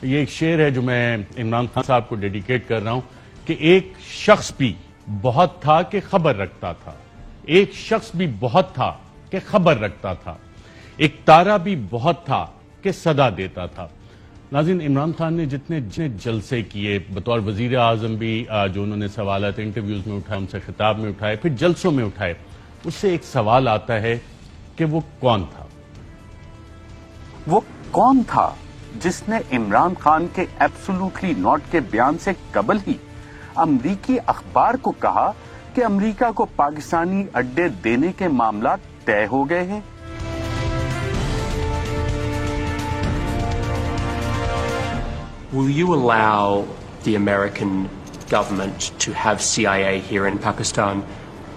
یہ ایک شعر ہے جو میں عمران خان صاحب کو ڈیڈیکیٹ کر رہا ہوں کہ ایک شخص بھی بہت تھا کہ خبر رکھتا تھا، ایک شخص بھی بہت تھا کہ خبر رکھتا تھا، ایک تارا بھی بہت تھا کہ صدا دیتا تھا۔ ناظرین، عمران خان نے جتنے جلسے کیے بطور وزیر اعظم بھی، جو انہوں نے سوالات انٹرویوز میں اٹھائے، ان سے خطاب میں اٹھائے، پھر جلسوں میں اٹھائے، اس سے ایک سوال آتا ہے کہ وہ کون تھا؟ وہ کون تھا جس نے عمران خان کے ایبسولوٹلی ناٹ کے بیان سے قبل ہی امریکی اخبار کو کہا کہ امریکہ کو پاکستانی اڈے دینے کے معاملات طے ہو گئے ہیں؟ Will you allow the American government to have CIA here in Pakistan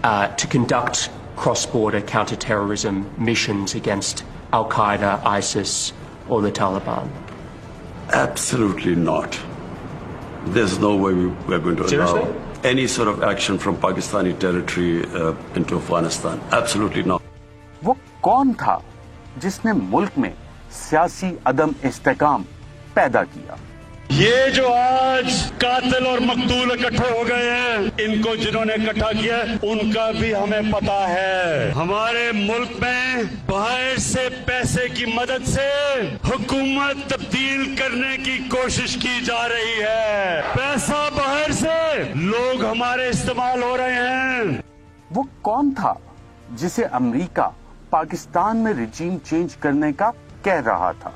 to conduct cross-border counter-terrorism missions against Al-Qaeda, ISIS, or the Taliban? Absolutely not. There's no way we're going to allow any sort of action from Pakistani territory into Afghanistan. Absolutely not. وہ کون تھا جس نے ملک میں سیاسی عدم استحکام پیدا کیا؟ یہ جو آج قاتل اور مقتول اکٹھے ہو گئے ہیں، ان کو جنہوں نے اکٹھا کیا ان کا بھی ہمیں پتا ہے۔ ہمارے ملک میں باہر سے پیسے کی مدد سے حکومت تبدیل کرنے کی کوشش کی جا رہی ہے، پیسہ باہر سے، لوگ ہمارے استعمال ہو رہے ہیں۔ وہ کون تھا جسے امریکہ پاکستان میں رجیم چینج کرنے کا کہہ رہا تھا؟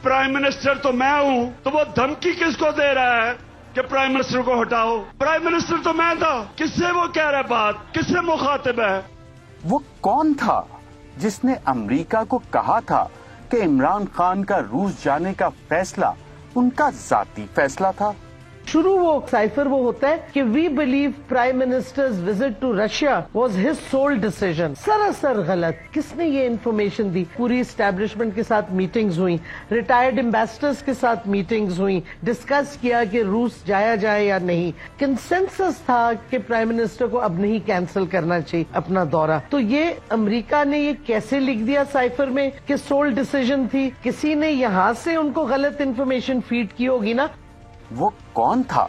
پرائم منسٹر تو میں ہوں، تو وہ دھمکی کس کو دے رہا ہے کہ پرائم منسٹر کو ہٹاؤ؟ پرائم منسٹر تو میں تھا، کس سے وہ کہہ رہا ہے بات، کس سے مخاطب ہے؟ وہ کون تھا جس نے امریکہ کو کہا تھا کہ عمران خان کا روس جانے کا فیصلہ ان کا ذاتی فیصلہ تھا؟ شروع وہ سائفر وہ ہوتا ہے کہ we believe prime ministers visit to Russia was his sole decision. سراسر غلط۔ کس نے یہ انفارمیشن دی؟ پوری اسٹیبلشمنٹ کے ساتھ میٹنگز ہوئی، ریٹائرڈ امبیسڈرز کے ساتھ میٹنگز ہوئی، ڈسکس کیا کہ روس جایا جائے یا نہیں۔ کنسنسس تھا کہ پرائم منسٹر کو اب نہیں کینسل کرنا چاہیے اپنا دورہ۔ تو یہ امریکہ نے یہ کیسے لکھ دیا سائفر میں کہ سول ڈیسیژن تھی؟ کسی نے یہاں سے ان کو غلط انفارمیشن فیڈ کی ہوگی نا۔ وہ کون تھا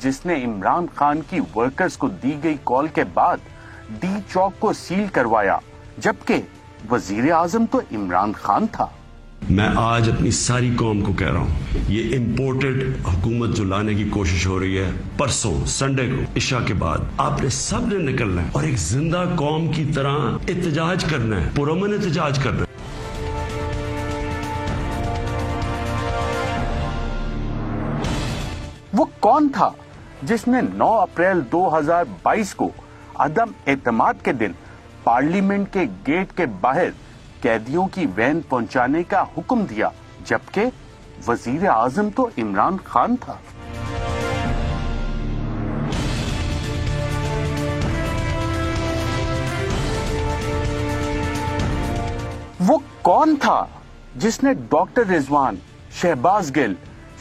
جس نے عمران خان کی ورکرز کو دی گئی کال کے بعد ڈی چوک کو سیل کروایا، جبکہ وزیر اعظم تو عمران خان تھا؟ میں آج اپنی ساری قوم کو کہہ رہا ہوں، یہ امپورٹڈ حکومت جو لانے کی کوشش ہو رہی ہے، پرسوں سنڈے کو عشاء کے بعد آپ نے سب نے نکلنا ہے اور ایک زندہ قوم کی طرح احتجاج کرنا ہے، پرامن احتجاج کرنا ہے۔ وہ کون تھا جس نے 9 اپریل 2022 کو عدم اعتماد کے دن پارلیمنٹ کے گیٹ کے باہر قیدیوں کی وین پہنچانے کا حکم دیا، جبکہ وزیر اعظم تو عمران خان تھا؟ وہ کون تھا جس نے ڈاکٹر رضوان، شہباز گل،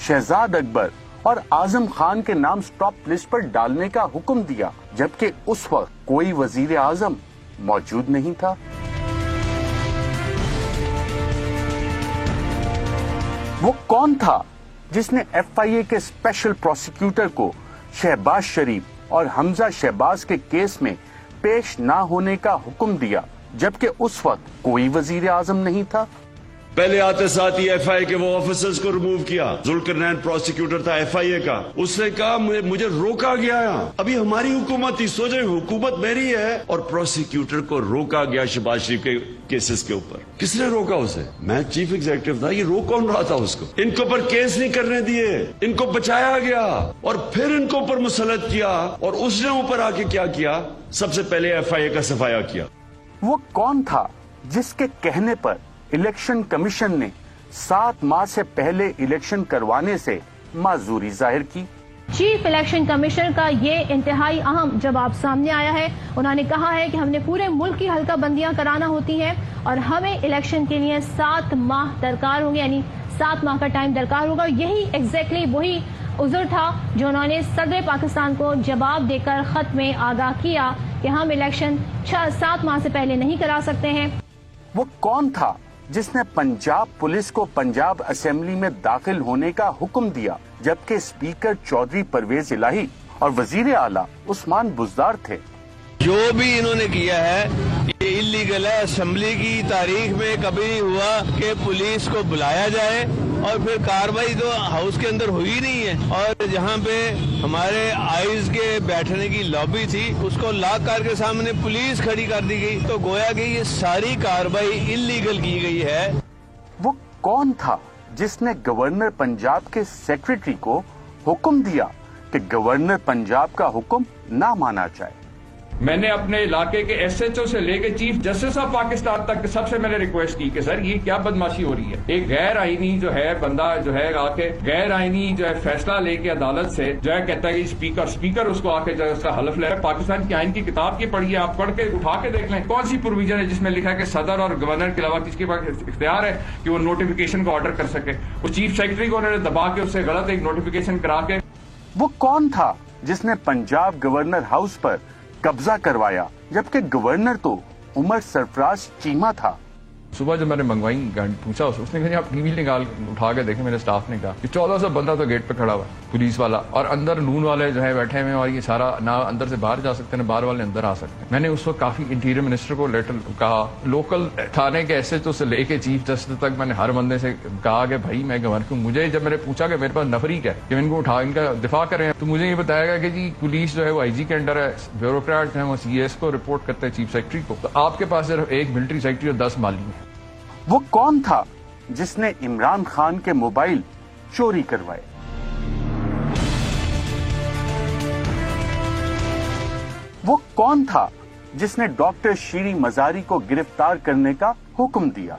شہزاد اکبر اور اعظم خان کے نام سٹاپ لسٹ پر ڈالنے کا حکم دیا، جبکہ اس وقت کوئی وزیر اعظم موجود نہیں تھا؟ وہ کون تھا جس نے ایف آئی اے کے اسپیشل پروسیکیوٹر کو شہباز شریف اور حمزہ شہباز کے کیس میں پیش نہ ہونے کا حکم دیا، جبکہ اس وقت کوئی وزیر اعظم نہیں تھا؟ پہلے آتے ساتھ ہی ایف آئی اے کے وہ آفیسرز کو ریموو کیا۔ ذوالقرنین پروسیکیوٹر تھا ایف آئی اے کا، اس نے کہا مجھے روکا گیا ہے۔ ابھی ہماری حکومت تھی، سوچے حکومت میری ہے اور پروسیکیوٹر کو روکا گیا شہباز شریف کے کیسز کے اوپر۔ کس نے روکا اسے؟ میں چیف ایگزیکٹو تھا، یہ روک کون رہا تھا اس کو؟ ان کے اوپر کیس نہیں کرنے دیے، ان کو بچایا گیا اور پھر ان کو اوپر مسلط کیا، اور اس نے اوپر آ کے کیا کیا؟ سب سے پہلے ایف آئی اے کا صفایا کیا۔ وہ کون تھا جس کے کہنے پر الیکشن کمیشن نے 7 ماہ سے پہلے الیکشن کروانے سے معذوری ظاہر کی؟ چیف الیکشن کمیشنر کا یہ انتہائی اہم جواب سامنے آیا ہے۔ انہوں نے کہا ہے کہ ہم نے پورے ملک کی حلقہ بندیاں کرانا ہوتی ہیں اور ہمیں الیکشن کے لیے 7 ماہ درکار ہوں گے، یعنی 7 ماہ کا ٹائم درکار ہوگا۔ یہی ایگزیکٹلی وہی عذر تھا جو انہوں نے صدر پاکستان کو جواب دے کر خط میں آگاہ کیا کہ ہم الیکشن 7 ماہ سے پہلے نہیں کرا سکتے ہیں۔ وہ کون تھا जिस ने पंजाब पुलिस को पंजाब असेंबली में दाखिल होने का हुक्म दिया, जबकि स्पीकर चौधरी परवेज इलाही और वजीर आला उस्मान बुज़दार थे। जो भी इन्होंने किया है ये इलीगल है। असेंबली की तारीख में कभी नहीं हुआ कि पुलिस को बुलाया जाए और फिर कार्रवाई तो हाउस के अंदर हुई नहीं है। और जहाँ पे हमारे आइज के बैठने की लॉबी थी उसको लॉक करके सामने पुलिस खड़ी कर दी गई, तो गोया कि ये सारी कार्रवाई इलीगल की गई है। वो कौन था जिसने गवर्नर पंजाब के सेक्रेटरी को हुक्म दिया कि गवर्नर पंजाब का हुक्म ना माना जाए? मैंने अपने इलाके के एसएचओ से लेके चीफ जस्टिस ऑफ पाकिस्तान तक सबसे मैंने रिक्वेस्ट की कि सर ये क्या बदमाशी हो रही है। एक गैर आईनी जो है बंदा जो है आके गैर आईनी जो है फैसला लेके अदालत से जो है कहता है कि स्पीकर उसको आके जो है उसका हलफ ले रहा है। पाकिस्तान की आइन की किताब की पढ़िए, आप पढ़ के उठा के देख लें कौन सी प्रोविजन है जिसमें लिखा है कि सदर और गवर्नर के अलावा किसके पास इख्तियार है कि वो नोटिफिकेशन को ऑर्डर कर सके। वो चीफ सेक्रेटरी को उन्होंने दबा के उससे गलत एक नोटिफिकेशन करा के। वो कौन था जिसने पंजाब गवर्नर हाउस पर कब्जा करवाया, जबकि गवर्नर तो उमर सरफराज चीमा था? सुबह जब मैंने मंगवाई पूछा उसने कहा आप ईमेल निकाल उठा के देखे। मेरे स्टाफ ने कहा कि 1400 बंदा तो गेट पे खड़ा हुआ है पुलिस वाला, और अंदर नून वाले जो है बैठे हुए हैं, और ये सारा ना अंदर से बाहर जा सकते हैं ना बाहर वाले अंदर आ सकते हैं। मैंने उस वक्त काफी इंटीरियर मिनिस्टर को लेटर कहा, लोकल थाने के एसएचओ से लेके चीफ जस्टिस तक मैंने हर बंदे से कहा कि भाई मैं गवर्नर हूँ। मुझे जब मैंने पूछा कि मेरे पास नफरी क्या है कि इनको उठा इनका दिफा करें, तो मुझे ये बताया गया कि जी पुलिस जो है वो आईजी के अंडर है, ब्यूरोक्रेट हैं वो सीएस को रिपोर्ट करते हैं चीफ सेक्रेटरी को, तो आपके पास सिर्फ एक मिलिट्री सेक्रेटरी और 10 माली हैं। वो कौन था जिसने इमरान खान के मोबाइल चोरी करवाए? वो कौन था जिसने डॉक्टर शीरी मजारी को गिरफ्तार करने का हुक्म दिया?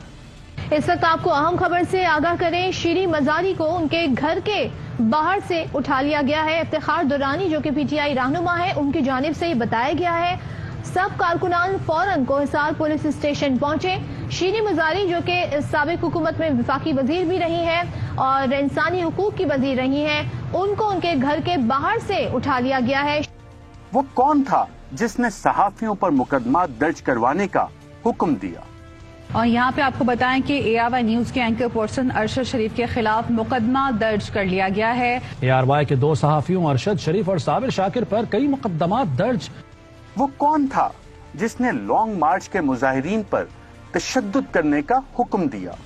इस वक्त आपको अहम खबर से आगाह करें, शीरी मजारी को उनके घर के बाहर से उठा लिया गया है। इफ्तिखार दुरानी जो कि पीटीआई रहनुमा है, उनकी जानिब से ये बताया गया है सब कारकुनान फौरन कोहिसार पुलिस स्टेशन पहुंचे। शीरी मजारी जो कि साबिक हुकूमत में विफाकी वजीर भी रही है और इंसानी हुकूक की वजीर रही हैं, उनको उनके घर के बाहर से उठा लिया गया है। वो कौन था जिसने सहाफियों पर मुकदमा दर्ज करवाने का हुक्म दिया? और यहाँ पे आपको बताएं कि ARY न्यूज के एंकर पर्सन अरशद शरीफ के खिलाफ मुकदमा दर्ज कर लिया गया है। ARY के 2 सहाफियों अरशद शरीफ और साबिर शाकिर पर कई मुकदमा दर्ज। वो कौन था जिसने लॉन्ग मार्च के मुजाहिरीन पर तशद्दुद करने का हुक्म दिया?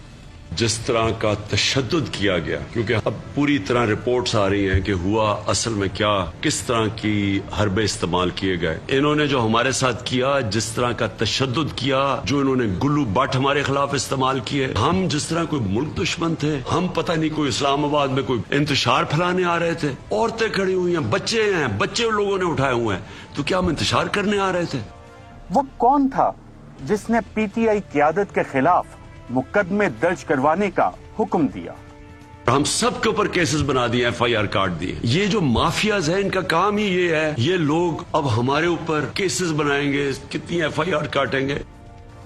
जिस तरह का तशद्दुद किया गया, क्योंकि अब पूरी तरह रिपोर्ट्स आ रही हैं कि हुआ असल में क्या, किस तरह की हरबे इस्तेमाल किए गए। इन्होंने जो हमारे साथ किया, जिस तरह का तशद्दुद किया, जो इन्होंने गुल्लू बट हमारे खिलाफ इस्तेमाल किए, हम जिस तरह कोई मुल्क दुश्मन थे, हम पता नहीं कोई इस्लामाबाद में कोई इंतशार फैलाने आ रहे थे। औरतें खड़ी हुई हैं, बच्चे लोगों ने उठाए हुए हैं, तो क्या हम इंतशार करने आ रहे थे? वो कौन था जिसने पीटीआई क़यादत के खिलाफ मुकदमे दर्ज करवाने का हुक्म दिया? हम सब के ऊपर केसेस बना दिए, FIR काट दिए। ये जो माफियाज हैं इनका काम ही ये है, ये लोग अब हमारे ऊपर केसेस बनाएंगे, कितनी FIR काटेंगे।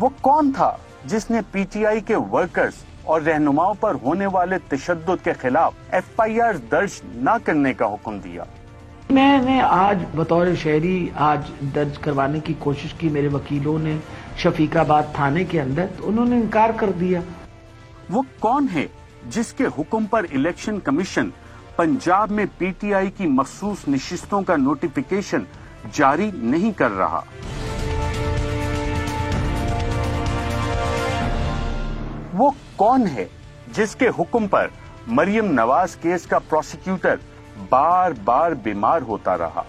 वो कौन था जिसने पीटीआई के वर्कर्स और रहनुमाओं पर होने वाले तशद्दुद के खिलाफ FIR दर्ज न करने का हुक्म दिया? मैंने आज बतौर शहरी आज दर्ज करवाने की कोशिश की, मेरे वकीलों ने शफीकाबाद थाने के अंदर, तो उन्होंने इनकार कर दिया। वो कौन है जिसके हुक्म पर इलेक्शन कमीशन पंजाब में पीटीआई की मखसूस नशिस्तों का नोटिफिकेशन जारी नहीं कर रहा? वो कौन है जिसके हुक्म पर मरियम नवाज केस का प्रोसिक्यूटर बार बार बीमार होता रहा?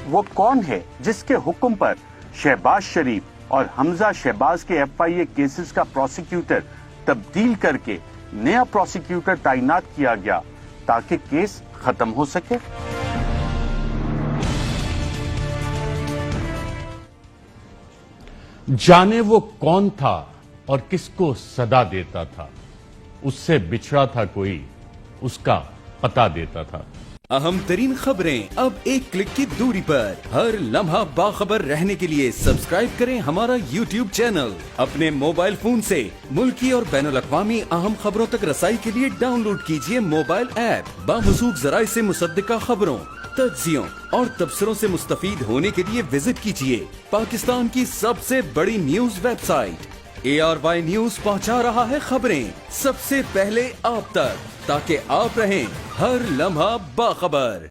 वो कौन है जिसके हुक्म पर शहबाज शरीफ और हमजा शहबाज के FIA केसेस का प्रोसिक्यूटर तब्दील करके नया प्रोसिक्यूटर तैनात किया गया ताकि केस खत्म हो सके? जाने वो कौन था और किसको सदा देता था, उससे बिछड़ा था कोई, उसका पता देता था। अहम तरीन खबरें अब एक क्लिक की दूरी पर, हर लम्हा बाखबर रहने के लिए सब्सक्राइब करें हमारा YouTube चैनल। अपने मोबाइल फोन से मुल्की और बैनुल-अक़वामी अहम खबरों तक रसाई के लिए डाउनलोड कीजिए मोबाइल ऐप बामसूख ज़राए से मुसद्दिका खबरों, तज्जियों और तबसरों से मुस्तफीद होने के लिए विजिट कीजिए पाकिस्तान की सबसे बड़ी न्यूज वेबसाइट ARY न्यूज पहुंचा रहा है खबरें सबसे पहले आप तक, ताकि आप रहें हर लम्हा बाखबर।